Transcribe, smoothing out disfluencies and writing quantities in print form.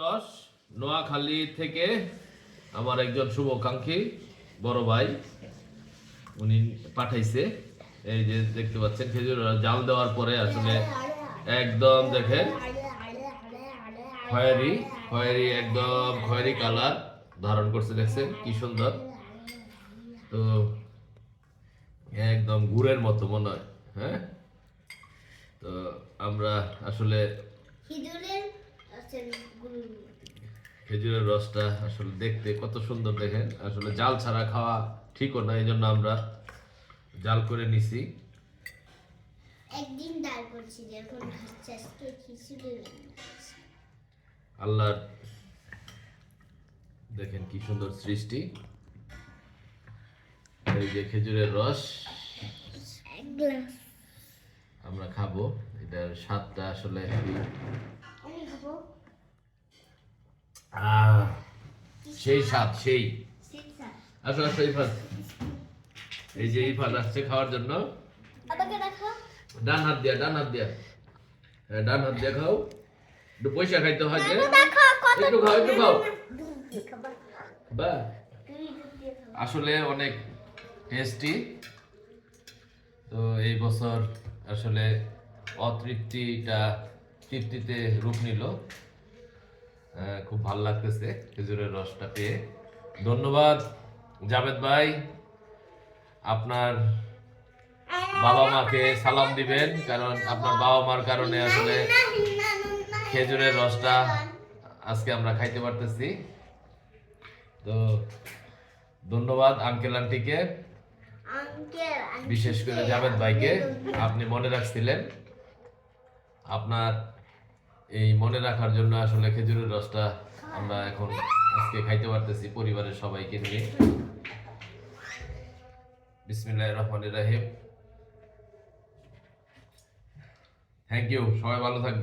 রস নোয়াখালী থেকে আমার একজন শুভাকাঙ্ক্ষী বড় ভাই উনি পাঠাইছে। এই যে দেখতে পাচ্ছেন খেজুর রস জাল দেওয়ার পরে আসলে একদম দেখেন খয়েরি খয়েরি একদম খয়েরি কালার ধারণ করছে, দেখছেন কি সুন্দর। তো একদম গুড়ের মতো মনে হয়। হ্যাঁ, তো আমরা আসলে খেজুরের রসটা আসলে দেখতে কত সুন্দর দেখেন, আসলে জাল ছাড়া খাওয়া ঠিকও না, এই জন্য আমরা জাল করে নিছি। একদিন ডাল করছি যখন খাচ্ছি আজকে খিচুড়ি বানাচ্ছি। আল্লাহর দেখেন কি সুন্দর সৃষ্টি। এই যে খেজুরের রস এক গ্লাস আমরা খাবো, এটার স্বাদটা আসলে আমি খাবো। সেই স্বাদ সেই। সিটসা আসলে আসলে ইফাত, এই যে ইফাত আসছে খাওয়ার জন্য। আমাকে দেখো। ডান হাত দিয়া হ্যাঁ, ডান হাত দিয়া খাও। একটু পয়সা খাইতে হয় যে, দেখো কত একটু খাও একটু খাও। খাবো। বা তুমি দুধ দিয়ে খাও। আসলে অনেক টেস্টি। তো এই বছর আসলে অতৃপ্তিটা তৃপ্তিতে রূপ নিল। খুব ভালো লাগতেছে খেজুরের রসটা পেয়ে। ধন্যবাদ জাভেদ ভাই, আপনার বাবা মাকে সালাম দিবেন, কারণ আপনার বাবা মার কারণে আসলে খেজুরের রসটা আজকে আমরা খাইতে পারতেছি। তো ধন্যবাদ আঙ্কেল আন্টিকে, বিশেষ করে জাভেদ ভাইকে, আপনি মনে রাখছিলেন। আপনার এই মনে রাখার জন্য আসলে খেজুরের রসটা আমরা এখন আজকে খাইতে পারতেছি পরিবারের সবাইকে নিয়ে। বিসমিল্লাহির রহমানির রহিম। থ্যাংক ইউ, সবাই ভালো থাকবেন।